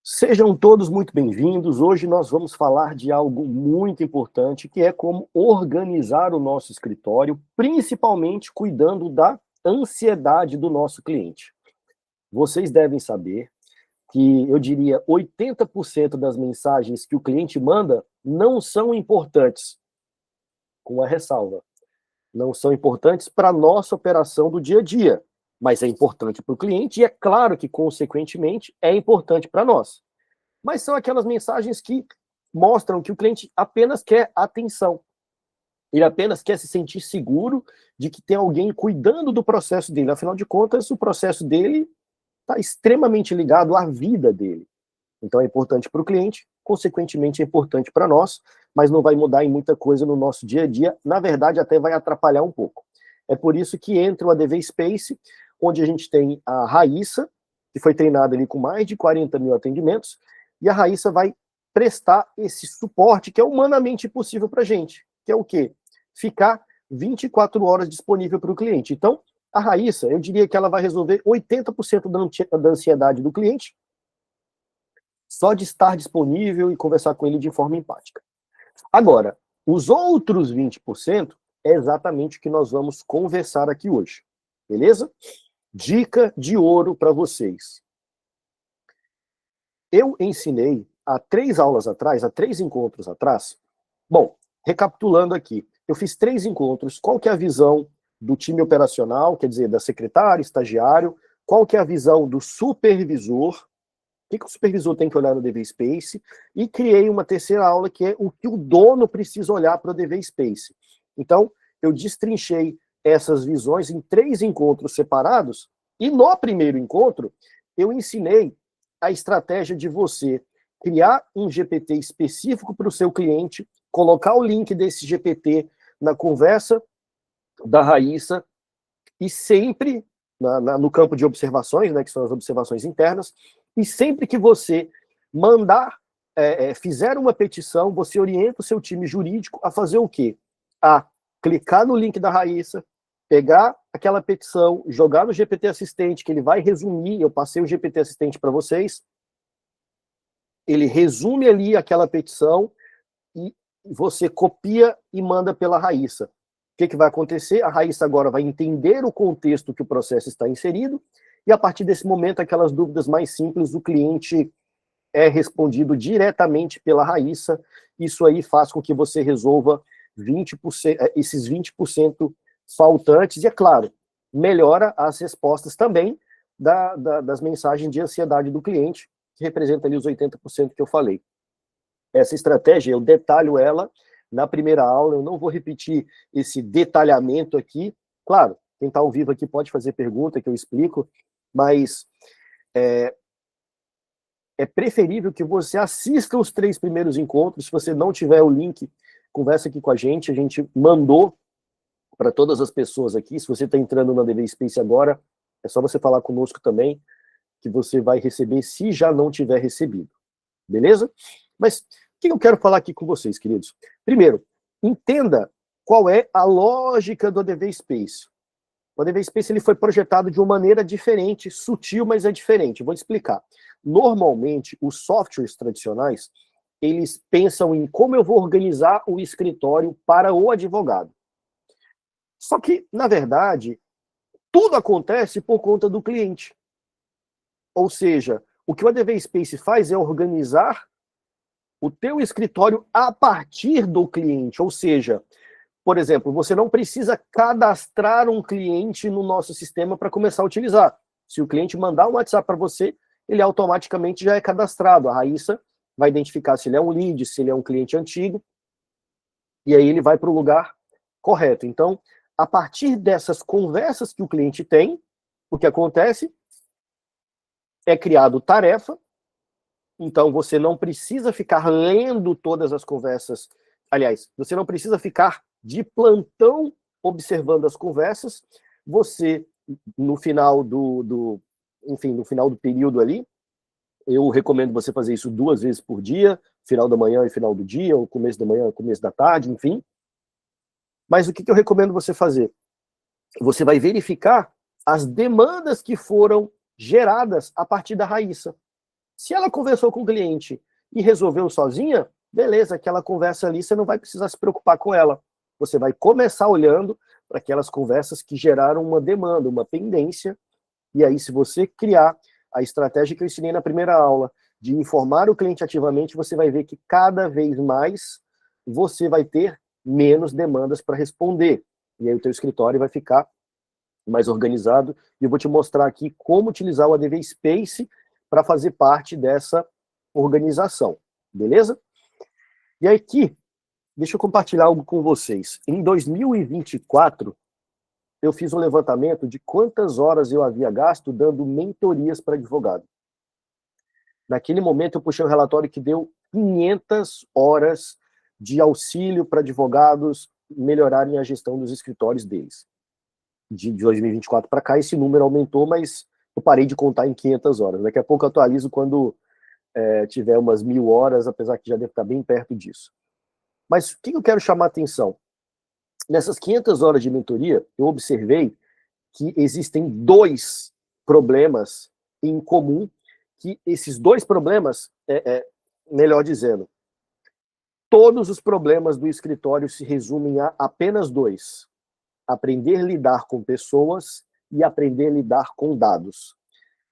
Sejam todos muito bem-vindos. Hoje nós vamos falar de algo muito importante, que é como organizar o nosso escritório, principalmente cuidando da ansiedade do nosso cliente. Vocês devem saber que, eu diria, 80% das mensagens que o cliente manda não são importantes, com a ressalva. Não são importantes para a nossa operação do dia a dia, mas é importante para o cliente e é claro que, consequentemente, é importante para nós. Mas são aquelas mensagens que mostram que o cliente apenas quer atenção. Ele apenas quer se sentir seguro de que tem alguém cuidando do processo dele. Afinal de contas, o processo dele está extremamente ligado à vida dele. Então é importante para o cliente, consequentemente é importante para nós, mas não vai mudar em muita coisa no nosso dia a dia. Na verdade, até vai atrapalhar um pouco. É por isso que entra o ADV Space, onde a gente tem a Raíssa, que foi treinada ali com mais de 40 mil atendimentos, e a Raíssa vai prestar esse suporte que é humanamente possível para a gente, que é o quê? Ficar 24 horas disponível para o cliente. Então, a Raíssa, eu diria que ela vai resolver 80% da ansiedade do cliente, só de estar disponível e conversar com ele de forma empática. Agora, os outros 20% é exatamente o que nós vamos conversar aqui hoje, beleza? Dica de ouro para vocês. Eu ensinei há 3 aulas atrás, há 3 encontros atrás. Bom, recapitulando aqui, eu fiz 3 encontros. Qual que é a visão do time operacional, quer dizer, da secretária, estagiário? Qual que é a visão do supervisor? O que o supervisor tem que olhar no DV Space? E criei uma terceira aula, que é o que o dono precisa olhar para o DV Space. Então, eu destrinchei essas visões em 3 encontros separados, e no primeiro encontro, eu ensinei a estratégia de você criar um GPT específico para o seu cliente, colocar o link desse GPT na conversa da Raíssa, e sempre, no campo de observações, né, que são as observações internas, e sempre que você mandar, fizer uma petição, você orienta o seu time jurídico a fazer o quê? A clicar no link da Raíssa, pegar aquela petição, jogar no GPT Assistente, que ele vai resumir, eu passei o GPT Assistente para vocês, ele resume ali aquela petição e você copia e manda pela Raíssa. O que vai acontecer? A Raíssa agora vai entender o contexto que o processo está inserido, e a partir desse momento, aquelas dúvidas mais simples, o cliente é respondido diretamente pela Raíssa. Isso aí faz com que você resolva 20%, esses 20% faltantes, e é claro, melhora as respostas também das mensagens de ansiedade do cliente, que representa ali os 80% que eu falei. Essa estratégia, eu detalho ela na primeira aula, eu não vou repetir esse detalhamento aqui. Claro, quem está ao vivo aqui pode fazer pergunta, que eu explico, mas é preferível que você assista os 3 primeiros encontros. Se você não tiver o link, conversa aqui com a gente mandou para todas as pessoas aqui. Se você está entrando na DV Space agora, é só você falar conosco também, que você vai receber se já não tiver recebido, beleza? Mas o que eu quero falar aqui com vocês, queridos? Primeiro, entenda qual é a lógica do ADV Space. O ADV Space ele foi projetado de uma maneira diferente, sutil, mas é diferente. Vou te explicar. Normalmente, os softwares tradicionais, eles pensam em como eu vou organizar o escritório para o advogado. Só que, na verdade, tudo acontece por conta do cliente. Ou seja, o que o ADV Space faz é organizar o teu escritório a partir do cliente. Ou seja, por exemplo, você não precisa cadastrar um cliente no nosso sistema para começar a utilizar. Se o cliente mandar um WhatsApp para você, ele automaticamente já é cadastrado. A Raíssa vai identificar se ele é um lead, se ele é um cliente antigo, e aí ele vai para o lugar correto. Então, a partir dessas conversas que o cliente tem, o que acontece? É criado tarefa. Então, você não precisa ficar lendo todas as conversas. Aliás, você não precisa ficar de plantão observando as conversas. Você, no final no final do período ali, eu recomendo você fazer isso 2 vezes por dia, final da manhã e final do dia, ou começo da manhã, começo da tarde, enfim. Mas o que eu recomendo você fazer? Você vai verificar as demandas que foram geradas a partir da Raíssa. Se ela conversou com o cliente e resolveu sozinha, beleza, aquela conversa ali você não vai precisar se preocupar com ela. Você vai começar olhando para aquelas conversas que geraram uma demanda, uma pendência, e aí se você criar a estratégia que eu ensinei na primeira aula, de informar o cliente ativamente, você vai ver que cada vez mais você vai ter menos demandas para responder. E aí o teu escritório vai ficar mais organizado, e eu vou te mostrar aqui como utilizar o ADV Space para fazer parte dessa organização, beleza? E aqui, deixa eu compartilhar algo com vocês. Em 2024, eu fiz um levantamento de quantas horas eu havia gasto dando mentorias para advogado. Naquele momento, eu puxei um relatório que deu 500 horas de auxílio para advogados melhorarem a gestão dos escritórios deles. De 2024 para cá, esse número aumentou, mas eu parei de contar em 500 horas. Daqui a pouco eu atualizo quando tiver umas 1000 horas, apesar que já deve estar bem perto disso. Mas o que eu quero chamar a atenção? Nessas 500 horas de mentoria, eu observei que existem 2 problemas em comum, que esses 2 problemas, melhor dizendo, todos os problemas do escritório se resumem a apenas 2. Aprender a lidar com pessoas e aprender a lidar com dados.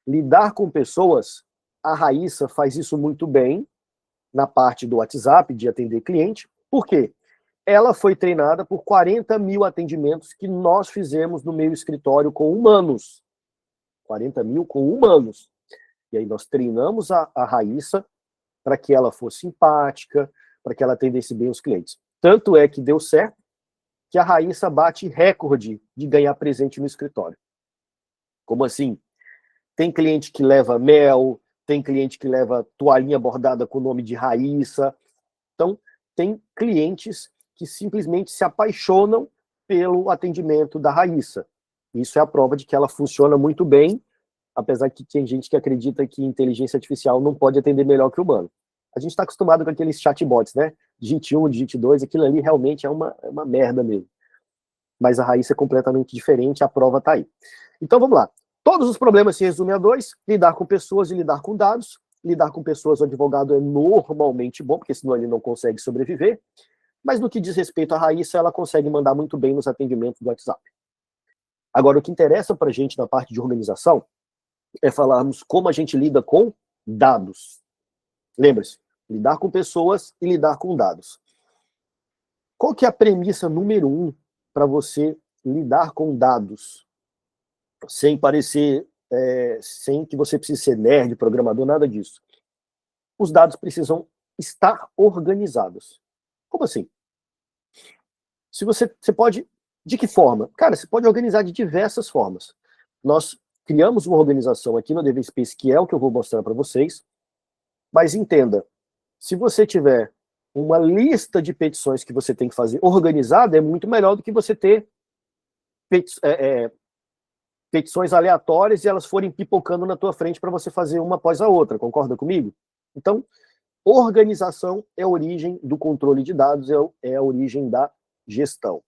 Lidar com pessoas, a Raíssa faz isso muito bem na parte do WhatsApp, de atender cliente. Por quê? Ela foi treinada por 40 mil atendimentos que nós fizemos no meu escritório com humanos. 40 mil com humanos. E aí nós treinamos a Raíssa para que ela fosse simpática, para que ela atendesse bem os clientes. Tanto é que deu certo, que a Raíssa bate recorde de ganhar presente no escritório. Como assim? Tem cliente que leva mel, tem cliente que leva toalhinha bordada com o nome de Raíssa. Então, tem clientes que simplesmente se apaixonam pelo atendimento da Raíssa. Isso é a prova de que ela funciona muito bem, apesar que tem gente que acredita que inteligência artificial não pode atender melhor que o humano. A gente está acostumado com aqueles chatbots, né? Digite 1, digite 2, aquilo ali realmente é uma merda mesmo. Mas a Raíssa é completamente diferente, a prova está aí. Então vamos lá. Todos os problemas se resumem a 2, lidar com pessoas e lidar com dados. Lidar com pessoas, o advogado é normalmente bom, porque senão ele não consegue sobreviver. Mas no que diz respeito à Raíssa, ela consegue mandar muito bem nos atendimentos do WhatsApp. Agora, o que interessa para a gente na parte de organização é falarmos como a gente lida com dados. Lembre-se, lidar com pessoas e lidar com dados. Qual que é a premissa número 1 para você lidar com dados? Sem parecer, sem que você precise ser nerd, programador, nada disso. Os dados precisam estar organizados. Como assim? Se você pode, de que forma? Cara, você pode organizar de diversas formas. Nós criamos uma organização aqui no ADV Space, que é o que eu vou mostrar para vocês, mas entenda, se você tiver uma lista de petições que você tem que fazer organizada, é muito melhor do que você ter petições aleatórias e elas forem pipocando na tua frente para você fazer uma após a outra, concorda comigo? Então, organização é a origem do controle de dados, é a origem da gestão.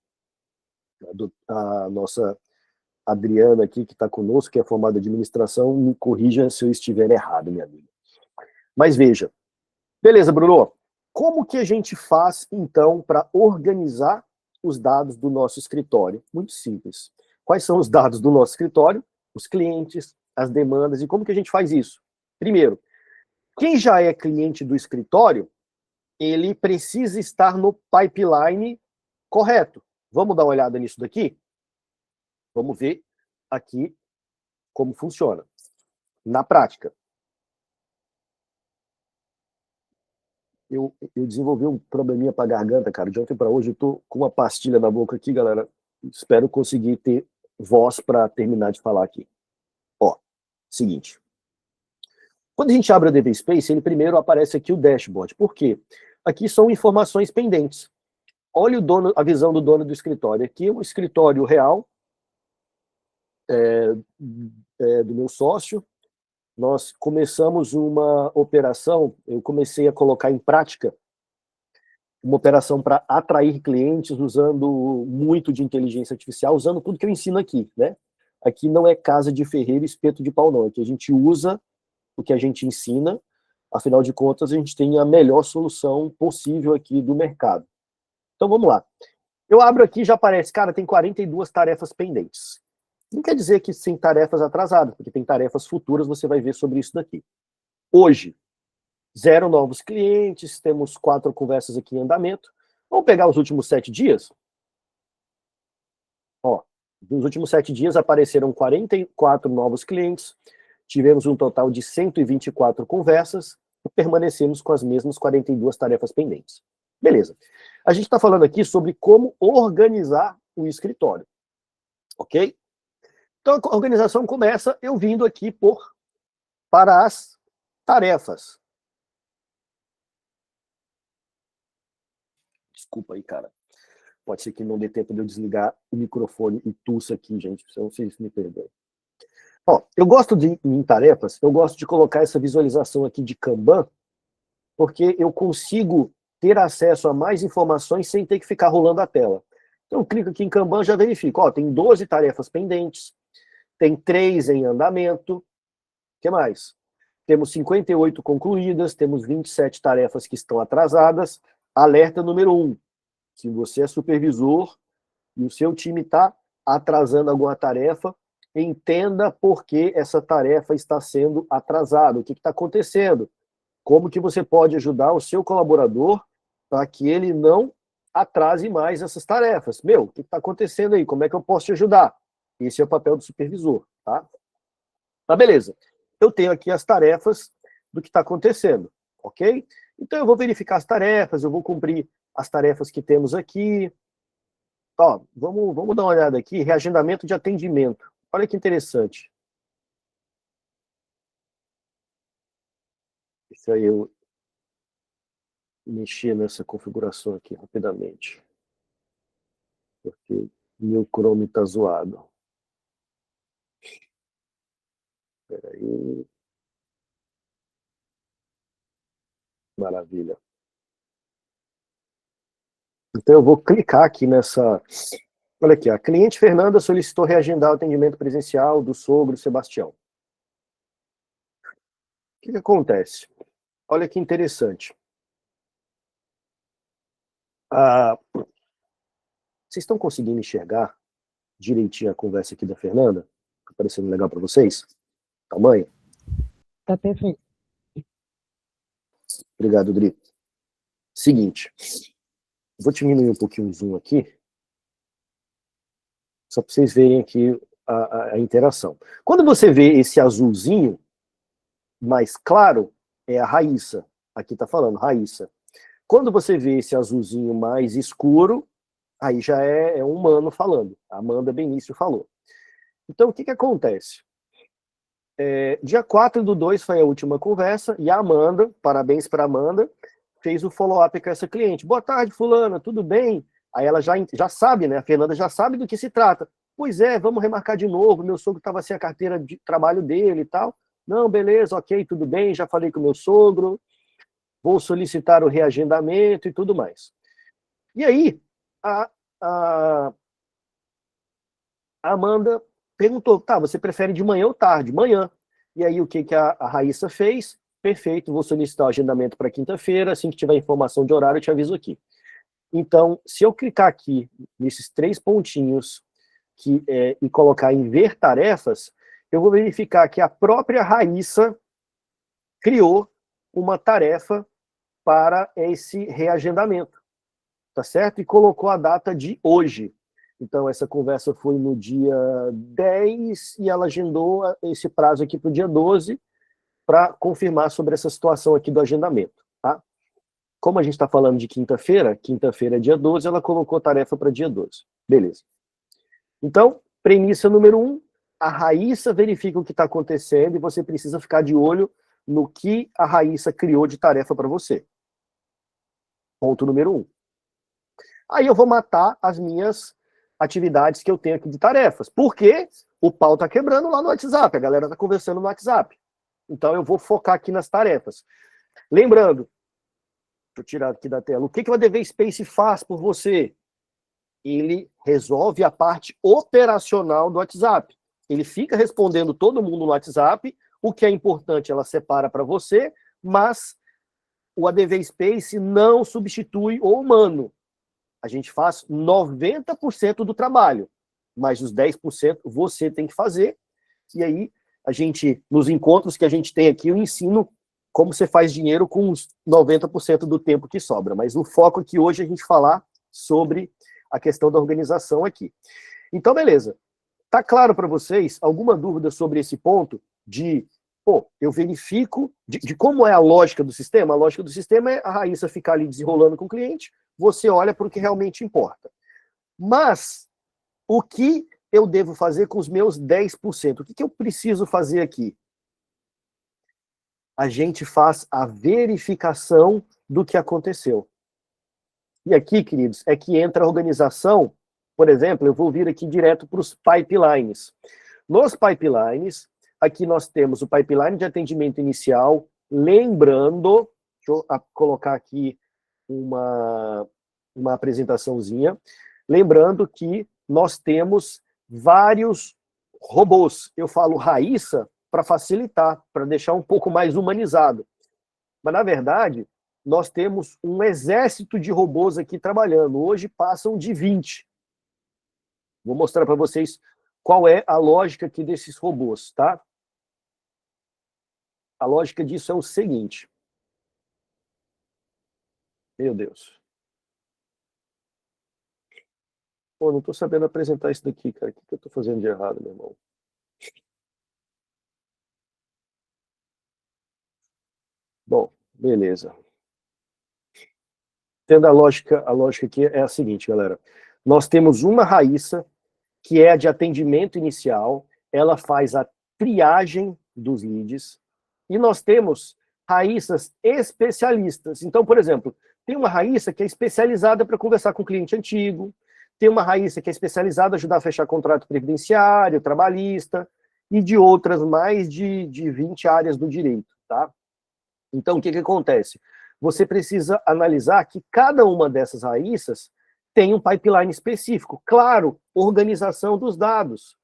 A nossa Adriana aqui, que está conosco, que é formada em administração, me corrija se eu estiver errado, minha amiga. Mas veja, beleza, Bruno, como que a gente faz, então, para organizar os dados do nosso escritório? Muito simples. Quais são os dados do nosso escritório? Os clientes, as demandas, e como que a gente faz isso? Primeiro, quem já é cliente do escritório, ele precisa estar no pipeline correto. Vamos dar uma olhada nisso daqui? Vamos ver aqui como funciona. Na prática. Eu desenvolvi um probleminha para a garganta, cara. De ontem para hoje eu tô com uma pastilha na boca aqui, galera. Espero conseguir ter voz para terminar de falar aqui. Ó, seguinte. Quando a gente abre o ADV Space, ele primeiro aparece aqui o dashboard. Por quê? Aqui são informações pendentes. Olha a visão do dono do escritório. Aqui é o escritório real do meu sócio. Nós começamos uma operação, eu comecei a colocar em prática uma operação para atrair clientes usando muito de inteligência artificial, usando tudo que eu ensino aqui, né? Aqui não é casa de ferreiro, espeto de pau, não. Aqui a gente usa o que a gente ensina, afinal de contas, a gente tem a melhor solução possível aqui do mercado. Então, vamos lá. Eu abro aqui, já aparece, cara, tem 42 tarefas pendentes. Não quer dizer que tem tarefas atrasadas, porque tem tarefas futuras, você vai ver sobre isso daqui. Hoje, 0 novos clientes, temos 4 conversas aqui em andamento. Vamos pegar os últimos 7 dias? Ó, nos últimos 7 dias apareceram 44 novos clientes, tivemos um total de 124 conversas e permanecemos com as mesmas 42 tarefas pendentes. Beleza. A gente está falando aqui sobre como organizar o escritório, ok? Então, a organização começa eu vindo aqui para as tarefas. Desculpa aí, cara. Pode ser que não dê tempo de eu desligar o microfone e tussa aqui, gente. Então, vocês me perdoem. Ó, eu gosto em tarefas, eu gosto de colocar essa visualização aqui de Kanban, porque eu consigo ter acesso a mais informações sem ter que ficar rolando a tela. Então, eu clico aqui em Kanban e já verifico. Ó, tem 12 tarefas pendentes, tem 3 em andamento. O que mais? Temos 58 concluídas, temos 27 tarefas que estão atrasadas. Alerta número 1. Se você é supervisor e o seu time está atrasando alguma tarefa, entenda por que essa tarefa está sendo atrasada, o que está acontecendo, como que você pode ajudar o seu colaborador para que ele não atrase mais essas tarefas. Meu, o que está acontecendo aí? Como é que eu posso te ajudar? Esse é o papel do supervisor, tá? Tá, beleza. Eu tenho aqui as tarefas do que está acontecendo, ok? Então eu vou verificar as tarefas, eu vou cumprir as tarefas que temos aqui. Ó, vamos dar uma olhada aqui, reagendamento de atendimento. Olha que interessante. Deixa eu mexer nessa configuração aqui rapidamente. Porque meu Chrome está zoado. Espera aí. Maravilha. Então eu vou clicar aqui nessa... Olha aqui, a cliente Fernanda solicitou reagendar o atendimento presencial do sogro Sebastião. O que acontece? Olha que interessante. Vocês estão conseguindo enxergar direitinho a conversa aqui da Fernanda? Tá parecendo legal para vocês? Tamanho? Tá perfeito. Obrigado, Dri. Seguinte, vou diminuir um pouquinho o zoom aqui, só para vocês verem aqui a interação. Quando você vê esse azulzinho mais claro, é a Raíssa. Aqui está falando, Raíssa. Quando você vê esse azulzinho mais escuro, aí já é um humano falando. A Amanda Benício falou. Então, o que acontece? Dia 4/2 foi a última conversa, e a Amanda, parabéns para a Amanda, fez o follow-up com essa cliente. Boa tarde, fulana, tudo bem? Aí ela já sabe, né? A Fernanda já sabe do que se trata. Pois é, vamos remarcar de novo, meu sogro estava sem a carteira de trabalho dele e tal. Não, beleza, ok, tudo bem, já falei com o meu sogro, vou solicitar o reagendamento e tudo mais. E aí, a Amanda perguntou, tá, você prefere de manhã ou tarde? Manhã. E aí o que a Raíssa fez? Perfeito, vou solicitar o agendamento para quinta-feira, assim que tiver informação de horário eu te aviso aqui. Então, se eu clicar aqui nesses 3 pontinhos e colocar em ver tarefas, eu vou verificar que a própria Raíssa criou uma tarefa para esse reagendamento, tá certo? E colocou a data de hoje. Então, essa conversa foi no dia 10 e ela agendou esse prazo aqui para o dia 12 para confirmar sobre essa situação aqui do agendamento, tá? Como a gente está falando de quinta-feira é dia 12, ela colocou tarefa para dia 12. Beleza. Então, premissa número 1, a Raíssa verifica o que está acontecendo e você precisa ficar de olho no que a Raíssa criou de tarefa para você. Ponto número 1. Aí eu vou matar as minhas atividades que eu tenho aqui de tarefas. Porque o pau tá quebrando lá no WhatsApp, a galera tá conversando no WhatsApp. Então eu vou focar aqui nas tarefas. Lembrando, deixa eu tirar aqui da tela, o que o ADV Space faz por você? Ele resolve a parte operacional do WhatsApp. Ele fica respondendo todo mundo no WhatsApp, o que é importante ela separa para você, mas o ADV Space não substitui o humano. A gente faz 90% do trabalho, mas os 10% você tem que fazer. E aí, a gente, nos encontros que a gente tem aqui, eu ensino como você faz dinheiro com os 90% do tempo que sobra. Mas o foco aqui hoje é a gente falar sobre a questão da organização aqui. Então, beleza. Tá claro para vocês alguma dúvida sobre esse ponto de, eu verifico de como é a lógica do sistema? A lógica do sistema é a Raíssa ficar ali desenrolando com o cliente, você olha para o que realmente importa. Mas, o que eu devo fazer com os meus 10%? O que eu preciso fazer aqui? A gente faz a verificação do que aconteceu. E aqui, queridos, é que entra a organização. Por exemplo, eu vou vir aqui direto para os pipelines. Nos pipelines, aqui nós temos o pipeline de atendimento inicial, lembrando, deixa eu colocar aqui uma apresentaçãozinha, lembrando que nós temos vários robôs. Eu falo Raíssa para facilitar, para deixar um pouco mais humanizado. Mas, na verdade, nós temos um exército de robôs aqui trabalhando. Hoje passam de 20. Vou mostrar para vocês qual é a lógica aqui desses robôs, tá? A lógica disso é o seguinte. Meu Deus. Pô, não estou sabendo apresentar isso daqui, cara. O que eu estou fazendo de errado, meu irmão? Bom, beleza. Tendo a lógica aqui é a seguinte, galera. Nós temos uma Raíssa, que é a de atendimento inicial, ela faz a triagem dos leads, e nós temos Raíssas especialistas. Então, por exemplo, tem uma Raíssa que é especializada para conversar com o cliente antigo, tem uma Raíssa que é especializada em ajudar a fechar contrato previdenciário, trabalhista, e de outras mais de 20 áreas do direito, tá? Então, o que acontece? Você precisa analisar que cada uma dessas Raíssas tem um pipeline específico. Claro, organização dos dados.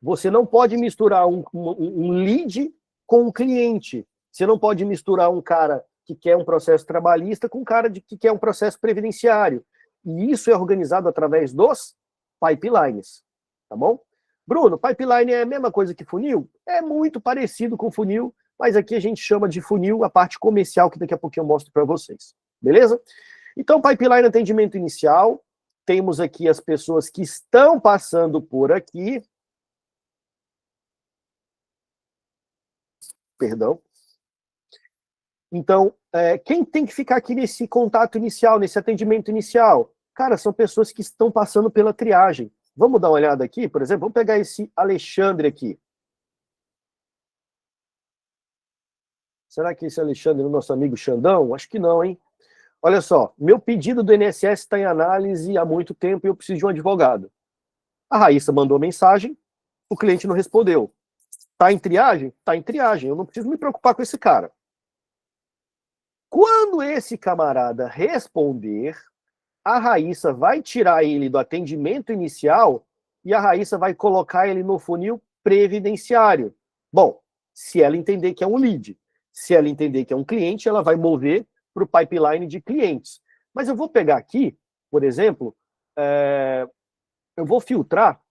Você não pode misturar um lead com um cliente. Você não pode misturar um cara que quer um processo trabalhista com um cara que quer um processo previdenciário. E isso é organizado através dos pipelines. Tá bom? Bruno, pipeline é a mesma coisa que funil? É muito parecido com funil, mas aqui a gente chama de funil a parte comercial, que daqui a pouquinho eu mostro para vocês. Beleza? Então, pipeline atendimento inicial, temos aqui as pessoas que estão passando por aqui. Perdão. Então, quem tem que ficar aqui nesse contato inicial, nesse atendimento inicial? Cara, são pessoas que estão passando pela triagem. Vamos dar uma olhada aqui, por exemplo, vamos pegar esse Alexandre aqui. Será que esse Alexandre é o nosso amigo Xandão? Acho que não, hein? Olha só, meu pedido do INSS está em análise há muito tempo e eu preciso de um advogado. A Raíssa mandou mensagem, o cliente não respondeu. Está em triagem? Está em triagem, eu não preciso me preocupar com esse cara. Quando esse camarada responder, a Raíssa vai tirar ele do atendimento inicial e a Raíssa vai colocar ele no funil previdenciário. Bom, se ela entender que é um lead. Se ela entender que é um cliente, ela vai mover para o pipeline de clientes. Mas eu vou pegar aqui, por exemplo, eu vou filtrar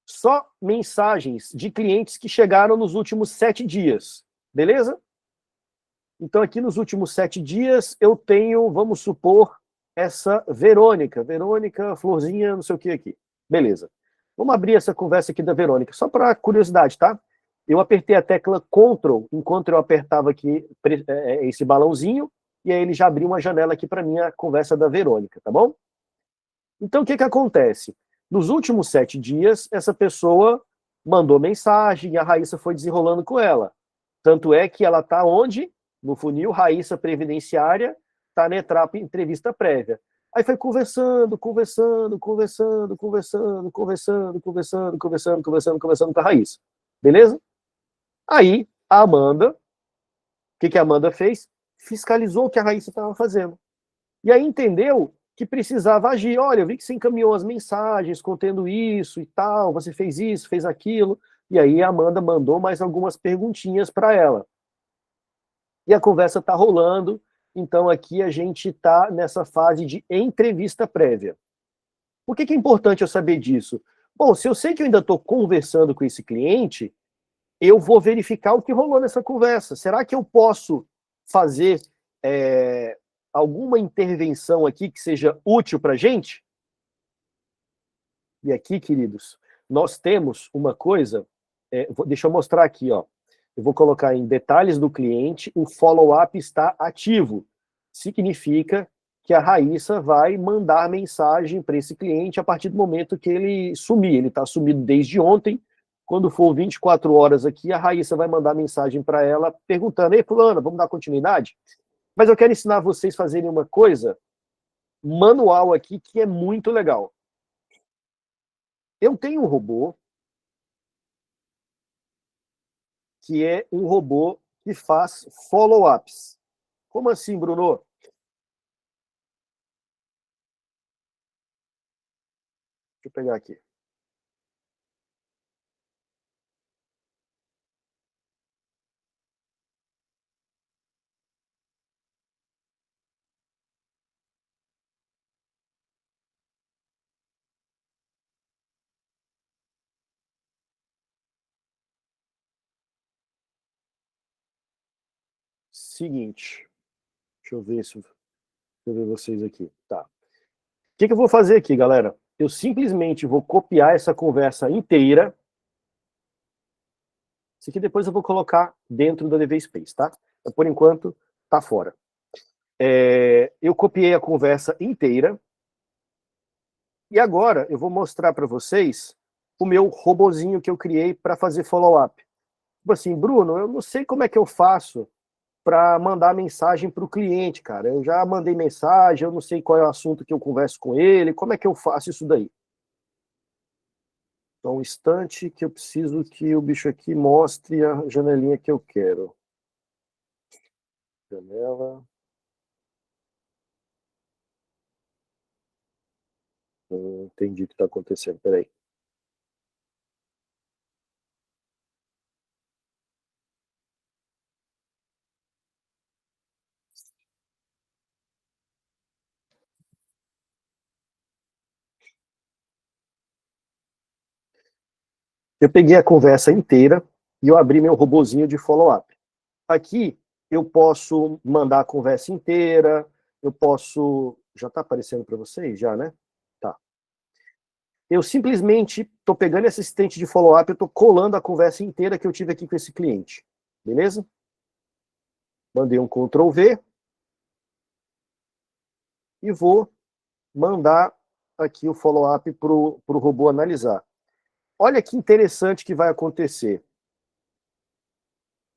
só mensagens de clientes que chegaram nos últimos 7 dias. Beleza? Então, aqui nos últimos 7 dias, eu tenho, vamos supor, essa Verônica. Verônica, florzinha, não sei o que aqui. Beleza. Vamos abrir essa conversa aqui da Verônica, só para curiosidade, tá? Eu apertei a tecla Ctrl, enquanto eu apertava aqui esse balãozinho, e aí ele já abriu uma janela aqui para mim, a conversa da Verônica, tá bom? Então, o que acontece? Nos últimos 7 dias, essa pessoa mandou mensagem e a Raíssa foi desenrolando com ela. Tanto é que ela está onde? No funil Raíssa Previdenciária, está na etapa entrevista prévia. Aí foi conversando com a Raíssa. Beleza? Aí, a Amanda, o que a Amanda fez? Fiscalizou o que a Raíssa estava fazendo. E aí entendeu que precisava agir. Olha, eu vi que você encaminhou as mensagens contendo isso e tal, você fez isso, fez aquilo. E aí a Amanda mandou mais algumas perguntinhas para ela. E a conversa está rolando, então aqui a gente está nessa fase de entrevista prévia. Por que é importante eu saber disso? Bom, se eu sei que eu ainda estou conversando com esse cliente, eu vou verificar o que rolou nessa conversa. Será que eu posso fazer alguma intervenção aqui que seja útil para a gente? E aqui, queridos, nós temos uma coisa, deixa eu mostrar aqui, ó. Eu vou colocar em detalhes do cliente, o follow-up está ativo. Significa que a Raíssa vai mandar mensagem para esse cliente a partir do momento que ele sumir. Ele está sumido desde ontem. Quando for 24 horas aqui, a Raíssa vai mandar mensagem para ela perguntando: ei, fulana, vamos dar continuidade? Mas eu quero ensinar vocês a fazerem uma coisa manual aqui que é muito legal. Eu tenho um robô que é um robô que faz follow-ups. Como assim, Bruno? Deixa eu pegar aqui. Seguinte. Deixa eu ver vocês aqui. Tá. O que eu vou fazer aqui, galera? Eu simplesmente vou copiar essa conversa inteira. Isso aqui depois eu vou colocar dentro da DV Space, tá? Mas por enquanto, tá fora. Eu copiei a conversa inteira. E agora eu vou mostrar para vocês o meu robozinho que eu criei para fazer follow-up. Tipo assim, Bruno, eu não sei como é que eu faço para mandar mensagem para o cliente, cara. Eu já mandei mensagem, eu não sei qual é o assunto que eu converso com ele, como é que eu faço isso daí? Então, um instante que eu preciso que o bicho aqui mostre a janelinha que eu quero. Janela. Não entendi o que está acontecendo, peraí. Eu peguei a conversa inteira e eu abri meu robozinho de follow-up. Aqui eu posso mandar a conversa inteira, eu posso... Já está aparecendo para vocês? Já, né? Tá. Eu simplesmente estou pegando esse assistente de follow-up, eu estou colando a conversa inteira que eu tive aqui com esse cliente. Beleza? Mandei um Ctrl V e vou mandar aqui o follow-up para o robô analisar. Olha que interessante que vai acontecer.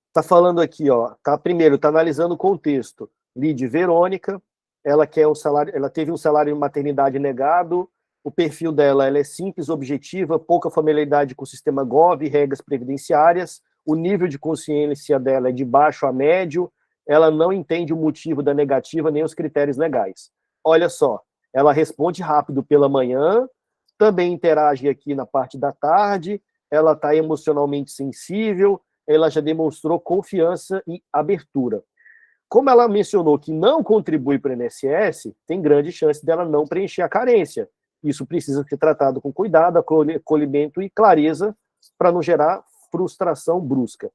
Está falando aqui, ó, primeiro, está analisando o contexto. Lead Verônica, ela quer um salário, ela teve um salário de maternidade negado, o perfil dela ela é simples, objetiva, pouca familiaridade com o sistema Gov, regras previdenciárias, o nível de consciência dela é de baixo a médio, ela não entende o motivo da negativa nem os critérios legais. Olha só, ela responde rápido pela manhã, também interage aqui na parte da tarde, ela está emocionalmente sensível, ela já demonstrou confiança e abertura. Como ela mencionou que não contribui para o INSS, tem grande chance dela não preencher a carência. Isso precisa ser tratado com cuidado, acolhimento e clareza para não gerar frustração brusca.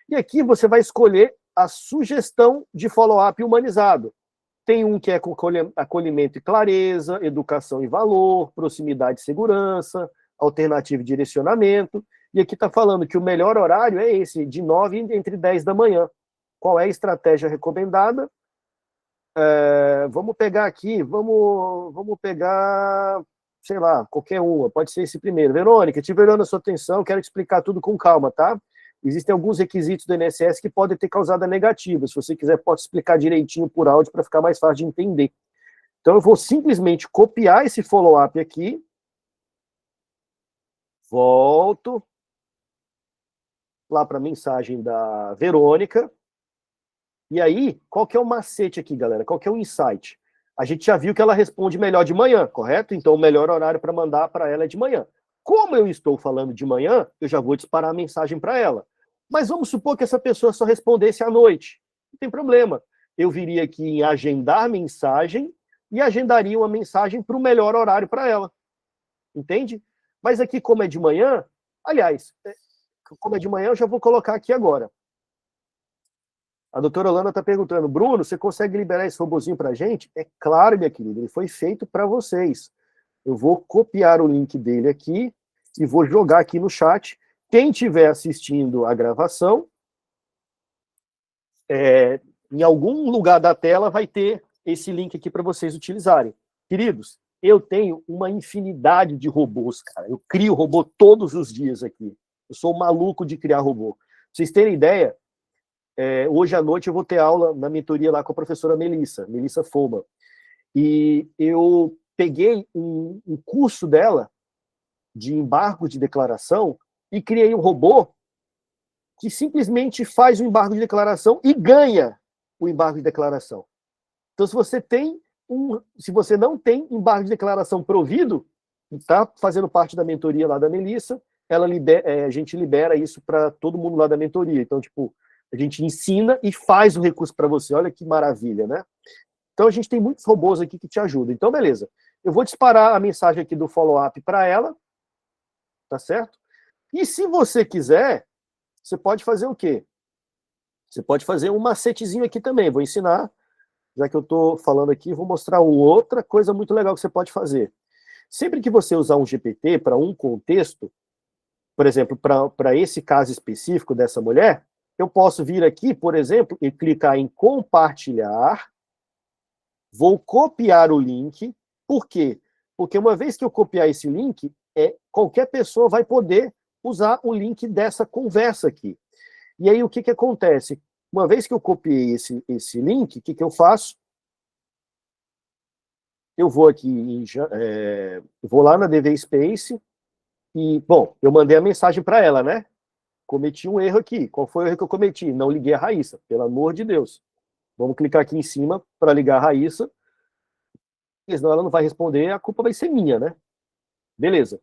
E aqui você vai escolher a sugestão de follow-up humanizado. Tem um que é com acolhimento e clareza, educação e valor, proximidade e segurança, alternativa e direcionamento. E aqui está falando que o melhor horário é esse, de 9 entre 10 da manhã. Qual é a estratégia recomendada? Vamos pegar aqui, vamos pegar, sei lá, qualquer uma, pode ser esse primeiro. Verônica, tive olhando a sua atenção, quero te explicar tudo com calma, tá? Existem alguns requisitos do INSS que podem ter causado a negativa. Se você quiser, pode explicar direitinho por áudio para ficar mais fácil de entender. Então, eu vou simplesmente copiar esse follow-up aqui, volto lá para a mensagem da Verônica, e aí, qual que é o macete aqui, galera? Qual que é o insight? A gente já viu que ela responde melhor de manhã, correto? Então, o melhor horário para mandar para ela é de manhã. Como eu estou falando de manhã, eu já vou disparar a mensagem para ela. Mas vamos supor que essa pessoa só respondesse à noite. Não tem problema. Eu viria aqui em agendar mensagem e agendaria uma mensagem para o melhor horário para ela. Entende? Mas aqui, como é de manhã, aliás, como é de manhã, eu já vou colocar aqui agora. A doutora Holanda está perguntando, Bruno, você consegue liberar esse robozinho para a gente? É claro, minha querida, ele foi feito para vocês. Eu vou copiar o link dele aqui e vou jogar aqui no chat. Quem estiver assistindo a gravação, em algum lugar da tela vai ter esse link aqui para vocês utilizarem. Queridos, eu tenho uma infinidade de robôs, cara. Eu crio robô todos os dias aqui. Eu sou maluco de criar robô. Pra vocês terem ideia, hoje à noite eu vou ter aula na mentoria lá com a professora Melissa Foma. E eu peguei um curso dela de embargo de declaração e criei um robô que simplesmente faz o embargo de declaração e ganha o embargo de declaração. Então, se você não tem embargo de declaração provido, está fazendo parte da mentoria lá da Melissa, a gente libera isso para todo mundo lá da mentoria. Então, tipo, a gente ensina e faz o recurso para você. Olha que maravilha, né? Então, a gente tem muitos robôs aqui que te ajudam. Então, beleza. Eu vou disparar a mensagem aqui do follow-up para ela, tá certo? E se você quiser, você pode fazer o quê? Você pode fazer um macetezinho aqui também. Vou ensinar, já que eu estou falando aqui, vou mostrar outra coisa muito legal que você pode fazer. Sempre que você usar um GPT para um contexto, por exemplo, para esse caso específico dessa mulher, eu posso vir aqui, por exemplo, e clicar em compartilhar, vou copiar o link. Por quê? Porque uma vez que eu copiar esse link, qualquer pessoa vai poder usar o link dessa conversa aqui. E aí, o que acontece? Uma vez que eu copiei esse link, o que eu faço? Eu vou aqui, vou lá na DV Space e, bom, eu mandei a mensagem para ela, né? Cometi um erro aqui. Qual foi o erro que eu cometi? Não liguei a Raíssa, pelo amor de Deus. Vamos clicar aqui em cima para ligar a Raíssa. Senão ela não vai responder, a culpa vai ser minha, né? Beleza.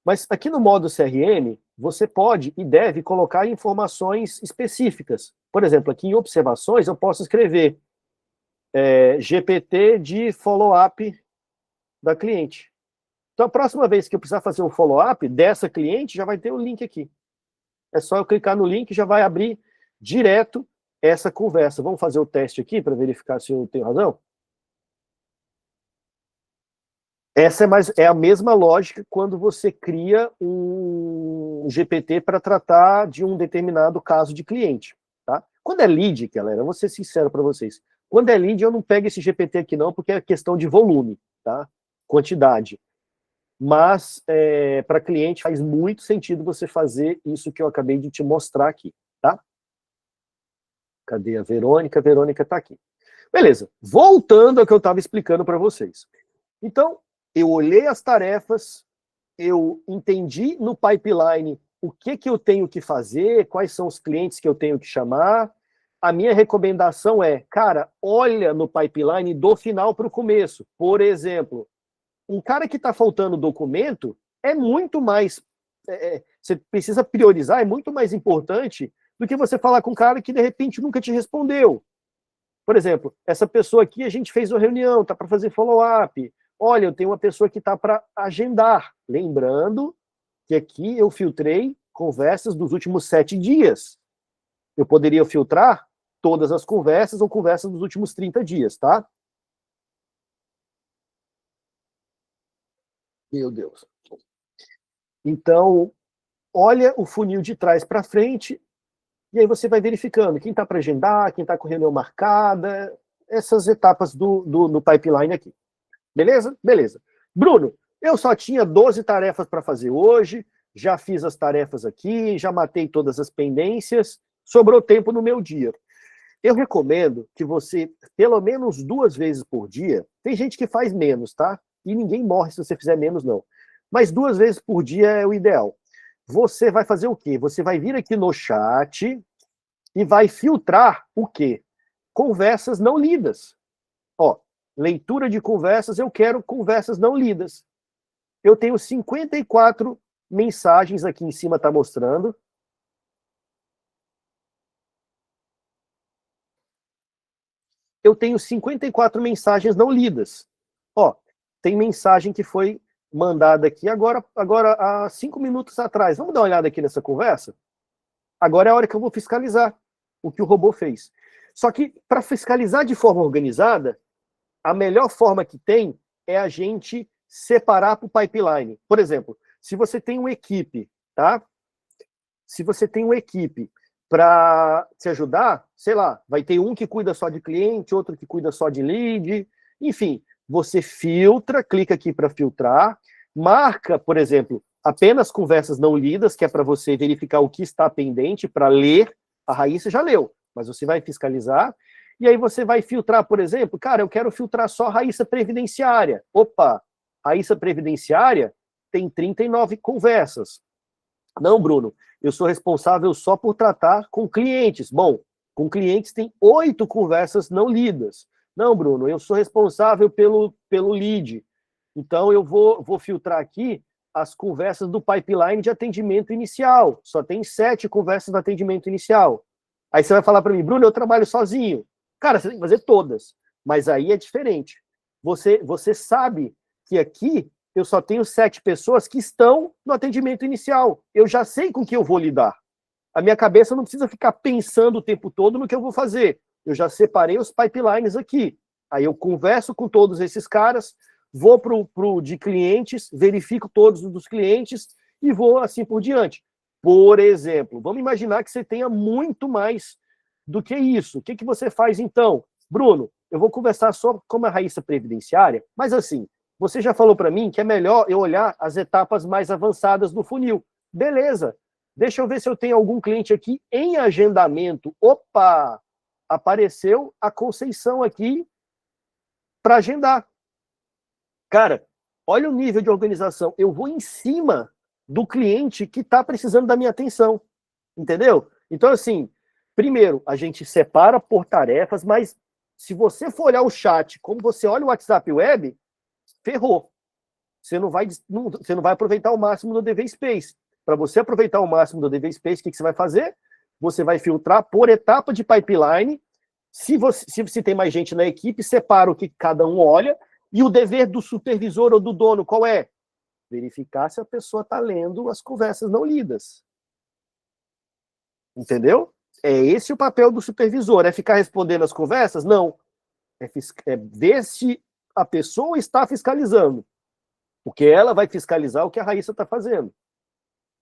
Mas aqui no modo CRM, você pode e deve colocar informações específicas. Por exemplo, aqui em observações, eu posso escrever GPT de follow-up da cliente. Então, a próxima vez que eu precisar fazer um follow-up dessa cliente, já vai ter o link aqui. É só eu clicar no link e já vai abrir direto essa conversa. Vamos fazer o teste aqui para verificar se eu tenho razão? Essa é a mesma lógica quando você cria um GPT para tratar de um determinado caso de cliente. Tá? Quando é lead, galera, vou ser sincero para vocês. Quando é lead, eu não pego esse GPT aqui não, porque é questão de volume, tá? Quantidade. Mas, para cliente, faz muito sentido você fazer isso que eu acabei de te mostrar aqui, tá? Cadê a Verônica? A Verônica está aqui. Beleza. Voltando ao que eu estava explicando para vocês. Então, eu olhei as tarefas, eu entendi no pipeline o que eu tenho que fazer, quais são os clientes que eu tenho que chamar. A minha recomendação é, cara, olha no pipeline do final para o começo. Por exemplo, um cara que está faltando documento é muito mais... você precisa priorizar, é muito mais importante do que você falar com um cara que, de repente, nunca te respondeu. Por exemplo, essa pessoa aqui, a gente fez uma reunião, está para fazer follow-up. Olha, eu tenho uma pessoa que está para agendar. Lembrando que aqui eu filtrei conversas dos últimos 7 dias. Eu poderia filtrar todas as conversas ou conversas dos últimos 30 dias, tá? Meu Deus. Então, olha o funil de trás para frente e aí você vai verificando quem está para agendar, quem está com reunião marcada, essas etapas do pipeline aqui. Beleza? Beleza. Bruno, eu só tinha 12 tarefas para fazer hoje, já fiz as tarefas aqui, já matei todas as pendências, sobrou tempo no meu dia. Eu recomendo que você, pelo menos 2 vezes por dia, tem gente que faz menos, tá? E ninguém morre se você fizer menos, não. Mas 2 vezes por dia é o ideal. Você vai fazer o quê? Você vai vir aqui no chat e vai filtrar o quê? Conversas não lidas. Ó, leitura de conversas, eu quero conversas não lidas. Eu tenho 54 mensagens aqui em cima está mostrando. Eu tenho 54 mensagens não lidas. Ó, tem mensagem que foi mandada aqui agora há 5 minutos atrás. Vamos dar uma olhada aqui nessa conversa? Agora é a hora que eu vou fiscalizar o que o robô fez. Só que, para fiscalizar de forma organizada, a melhor forma que tem é a gente separar para o pipeline. Por exemplo, se você tem uma equipe, tá? Se você tem uma equipe para te ajudar, sei lá, vai ter um que cuida só de cliente, outro que cuida só de lead, enfim, você filtra, clica aqui para filtrar, marca, por exemplo, apenas conversas não lidas, que é para você verificar o que está pendente, para ler, a Raíssa já leu, mas você vai fiscalizar, e aí você vai filtrar, por exemplo, cara, eu quero filtrar só a Raíssa previdenciária. Opa, Raíssa previdenciária tem 39 conversas. Não, Bruno, eu sou responsável só por tratar com clientes. Bom, com clientes tem 8 conversas não lidas. Não, Bruno, eu sou responsável pelo lead. Então, eu vou filtrar aqui as conversas do pipeline de atendimento inicial. Só tem 7 conversas do atendimento inicial. Aí você vai falar para mim, Bruno, eu trabalho sozinho. Cara, você tem que fazer todas. Mas aí é diferente. Você sabe que aqui eu só tenho 7 pessoas que estão no atendimento inicial. Eu já sei com que eu vou lidar. A minha cabeça não precisa ficar pensando o tempo todo no que eu vou fazer. Eu já separei os pipelines aqui. Aí eu converso com todos esses caras, vou pro de clientes, verifico todos os dos clientes e vou assim por diante. Por exemplo, vamos imaginar que você tenha muito mais do que isso. O que você faz então? Bruno, eu vou conversar só com a Raíssa previdenciária, mas assim, você já falou para mim que é melhor eu olhar as etapas mais avançadas do funil. Beleza. Deixa eu ver se eu tenho algum cliente aqui em agendamento. Opa! Apareceu a Conceição aqui para agendar. Cara, olha o nível de organização. Eu vou em cima do cliente que está precisando da minha atenção. Entendeu? Então, assim, primeiro, a gente separa por tarefas, mas se você for olhar o chat, como você olha o WhatsApp Web, ferrou. Você não vai aproveitar o máximo do DV Space. Para você aproveitar o máximo do DV Space, o que você vai fazer? Você vai filtrar por etapa de pipeline. Se tem mais gente na equipe, separa o que cada um olha. E o dever do supervisor ou do dono, qual é? Verificar se a pessoa está lendo as conversas não lidas. Entendeu? É esse o papel do supervisor. É ficar respondendo as conversas? Não. É ver se a pessoa está fiscalizando. Porque ela vai fiscalizar o que a Raíssa está fazendo.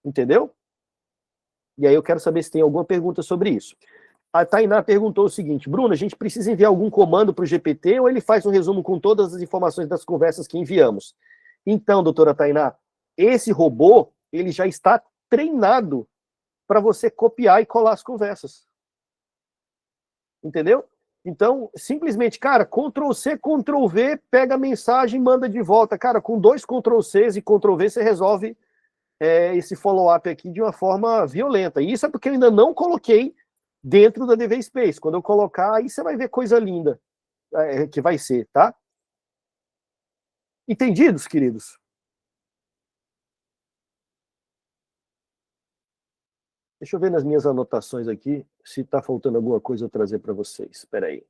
Entendeu? E aí eu quero saber se tem alguma pergunta sobre isso. A Tainá perguntou o seguinte, Bruno, a gente precisa enviar algum comando para o GPT ou ele faz um resumo com todas as informações das conversas que enviamos? Então, doutora Tainá, esse robô, ele já está treinado para você copiar e colar as conversas. Entendeu? Então, simplesmente, cara, Ctrl+C, Ctrl+V, pega a mensagem e manda de volta. Cara, com 2 Ctrl+Cs e Ctrl+V, você resolve esse follow-up aqui de uma forma violenta. E isso é porque eu ainda não coloquei dentro da DV Space. Quando eu colocar, aí você vai ver coisa linda que vai ser, tá? Entendidos, queridos? Deixa eu ver nas minhas anotações aqui se está faltando alguma coisa eu trazer para vocês. Espera aí.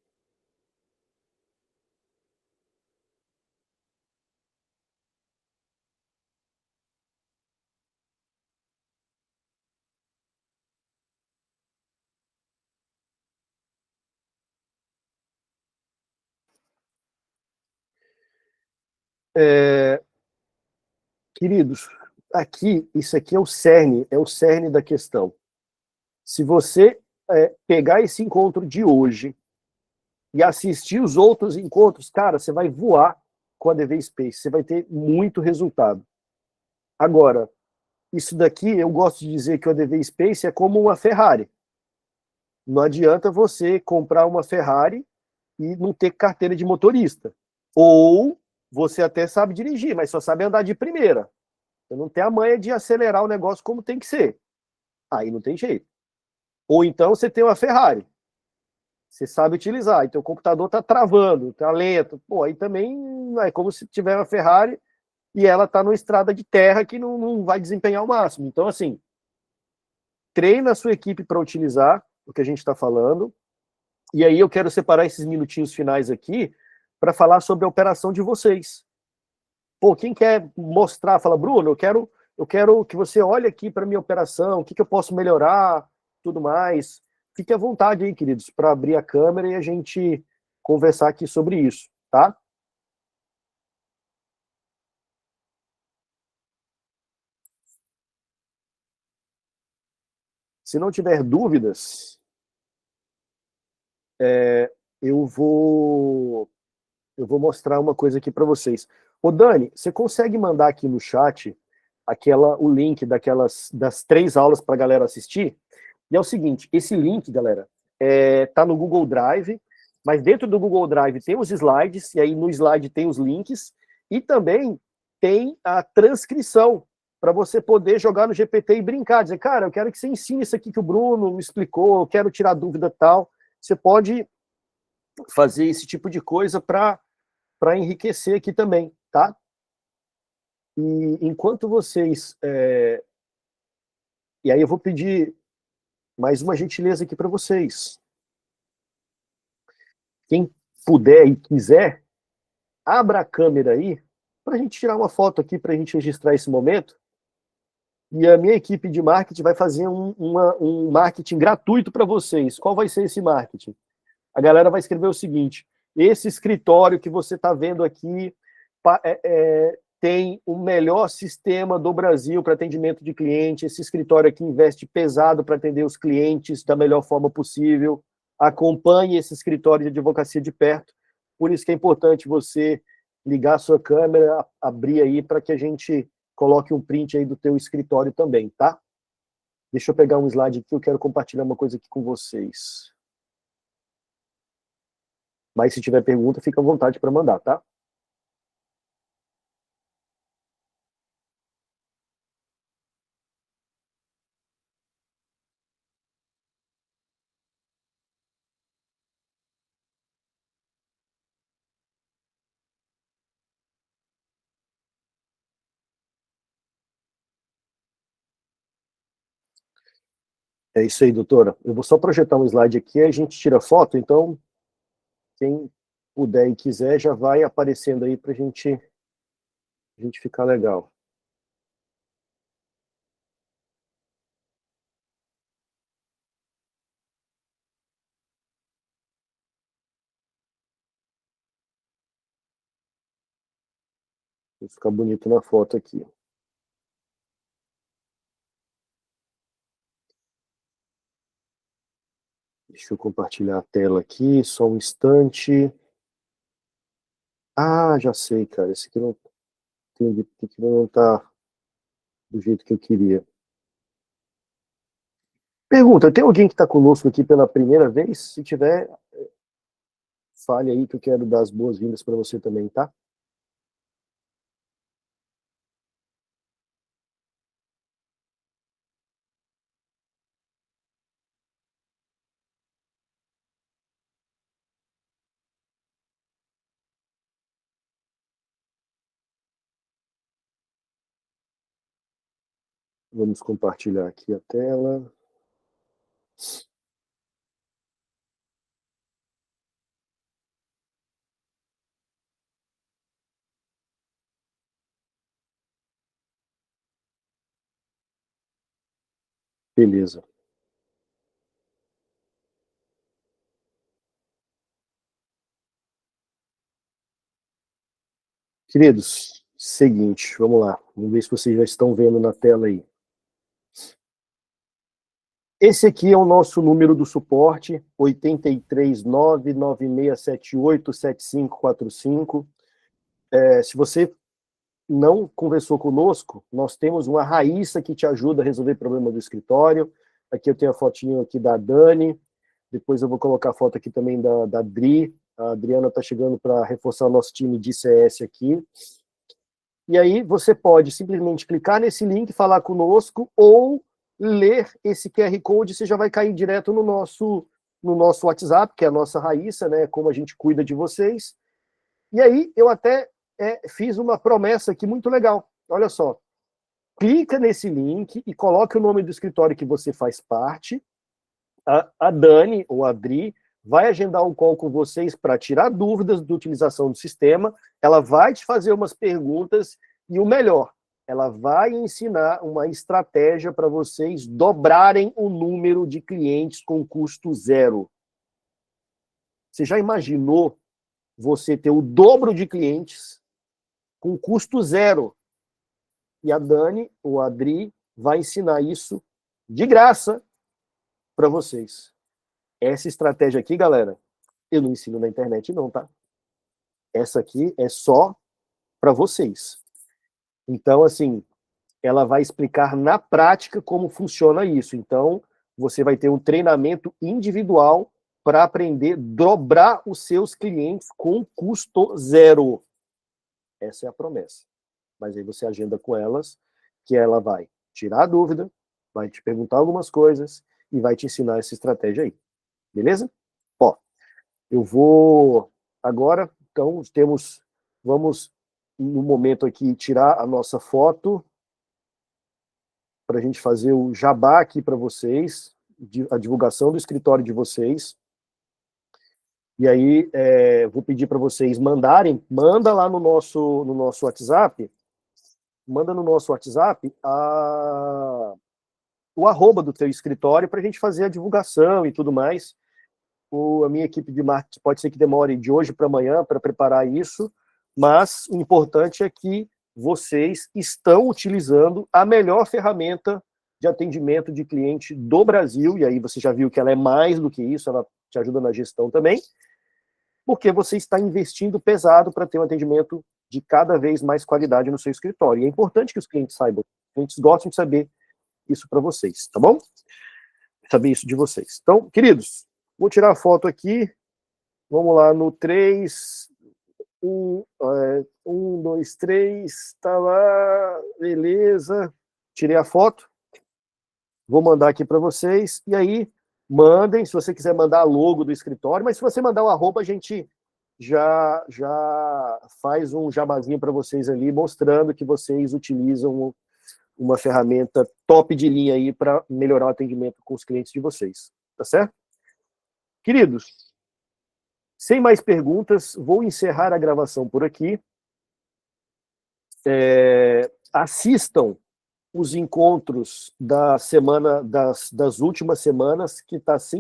Queridos, isso aqui é o cerne da questão. Se você pegar esse encontro de hoje e assistir os outros encontros, cara, você vai voar com a DV Space, você vai ter muito resultado. Agora, isso daqui, eu gosto de dizer que o DV Space é como uma Ferrari. Não adianta você comprar uma Ferrari e não ter carteira de motorista. Ou você até sabe dirigir, mas só sabe andar de primeira. Você não tem a manha de acelerar o negócio como tem que ser. Aí não tem jeito. Ou então você tem uma Ferrari. Você sabe utilizar, então o computador está travando, está lento. Pô, aí também é como se tiver uma Ferrari e ela está numa estrada de terra que não vai desempenhar o máximo. Então, assim, treina a sua equipe para utilizar o que a gente está falando, e aí eu quero separar esses minutinhos finais aqui para falar sobre a operação de vocês. Pô, quem quer mostrar, fala, Bruno, eu quero que você olhe aqui para minha operação, o que eu posso melhorar, tudo mais. Fique à vontade aí, queridos, para abrir a câmera e a gente conversar aqui sobre isso, tá? Se não tiver dúvidas, eu vou mostrar uma coisa aqui para vocês. Ô Dani, você consegue mandar aqui no chat o link das 3 aulas para a galera assistir? E é o seguinte, esse link, galera, tá no Google Drive, mas dentro do Google Drive tem os slides, e aí no slide tem os links, e também tem a transcrição, para você poder jogar no GPT e brincar, dizer, cara, eu quero que você ensine isso aqui que o Bruno me explicou, eu quero tirar dúvida tal. Você pode fazer esse tipo de coisa para enriquecer aqui também, tá? E enquanto vocês... E aí eu vou pedir mais uma gentileza aqui para vocês. Quem puder e quiser, abra a câmera aí, para a gente tirar uma foto aqui, para a gente registrar esse momento. E a minha equipe de marketing vai fazer um marketing gratuito para vocês. Qual vai ser esse marketing? A galera vai escrever o seguinte, esse escritório que você está vendo aqui tem o melhor sistema do Brasil para atendimento de cliente, esse escritório aqui investe pesado para atender os clientes da melhor forma possível, acompanhe esse escritório de advocacia de perto, por isso que é importante você ligar a sua câmera, abrir aí para que a gente coloque um print aí do teu escritório também, tá? Deixa eu pegar um slide aqui, eu quero compartilhar uma coisa aqui com vocês. Mas se tiver pergunta, fica à vontade para mandar, tá? É isso aí, doutora. Eu vou só projetar um slide aqui, a gente tira foto, então quem puder e quiser já vai aparecendo aí para a gente ficar legal. Vai ficar bonito na foto aqui. Deixa eu compartilhar a tela aqui, só um instante. Ah, já sei, cara. Esse aqui não tá do jeito que eu queria. Pergunta, tem alguém que está conosco aqui pela primeira vez? Se tiver, fale aí que eu quero dar as boas-vindas para você também, tá? Vamos compartilhar aqui a tela. Beleza. Queridos, seguinte, vamos lá. Vamos ver se vocês já estão vendo na tela aí. Esse aqui é o nosso número do suporte, 83996787545. Se você não conversou conosco, nós temos uma Raíssa que te ajuda a resolver problema do escritório. Aqui eu tenho a fotinho aqui da Dani, depois eu vou colocar a foto aqui também da Dri. A Adriana está chegando para reforçar o nosso time de CS aqui. E aí você pode simplesmente clicar nesse link, falar conosco, ou ler esse QR Code, você já vai cair direto no nosso WhatsApp, que é a nossa Raíssa, né, como a gente cuida de vocês. E aí eu até fiz uma promessa aqui muito legal. Olha só. Clica nesse link e coloque o nome do escritório que você faz parte. A Dani, ou a Adri, vai agendar um call com vocês para tirar dúvidas da utilização do sistema. Ela vai te fazer umas perguntas e o melhor, ela vai ensinar uma estratégia para vocês dobrarem o número de clientes com custo zero. Você já imaginou você ter o dobro de clientes com custo zero? E a Dani, ou a Adri, vai ensinar isso de graça para vocês. Essa estratégia aqui, galera, eu não ensino na internet não, tá? Essa aqui é só para vocês. Então, assim, ela vai explicar na prática como funciona isso. Então, você vai ter um treinamento individual para aprender a dobrar os seus clientes com custo zero. Essa é a promessa. Mas aí você agenda com elas, que ela vai tirar a dúvida, vai te perguntar algumas coisas e vai te ensinar essa estratégia aí. Beleza? Ó, eu vou agora, então, vamos no momento aqui tirar a nossa foto para a gente fazer o jabá aqui para vocês, a divulgação do escritório de vocês. E aí, vou pedir para vocês mandarem, manda lá no nosso WhatsApp, manda no nosso WhatsApp o arroba do teu escritório para a gente fazer a divulgação e tudo mais. A minha equipe de marketing pode ser que demore de hoje para amanhã para preparar isso, mas o importante é que vocês estão utilizando a melhor ferramenta de atendimento de cliente do Brasil, e aí você já viu que ela é mais do que isso, ela te ajuda na gestão também, porque você está investindo pesado para ter um atendimento de cada vez mais qualidade no seu escritório. E é importante que os clientes saibam, os clientes gostam de saber isso para vocês, tá bom? Saber isso de vocês. Então, queridos, vou tirar a foto aqui, vamos lá no 3, 1, 2, 3, tá lá, beleza, tirei a foto, vou mandar aqui para vocês, e aí, mandem, se você quiser mandar a logo do escritório, mas se você mandar o arroba, a gente já faz um jabazinho para vocês ali, mostrando que vocês utilizam uma ferramenta top de linha aí para melhorar o atendimento com os clientes de vocês, tá certo? Queridos, sem mais perguntas, vou encerrar a gravação por aqui. Assistam os encontros da semana, das últimas semanas, que está sempre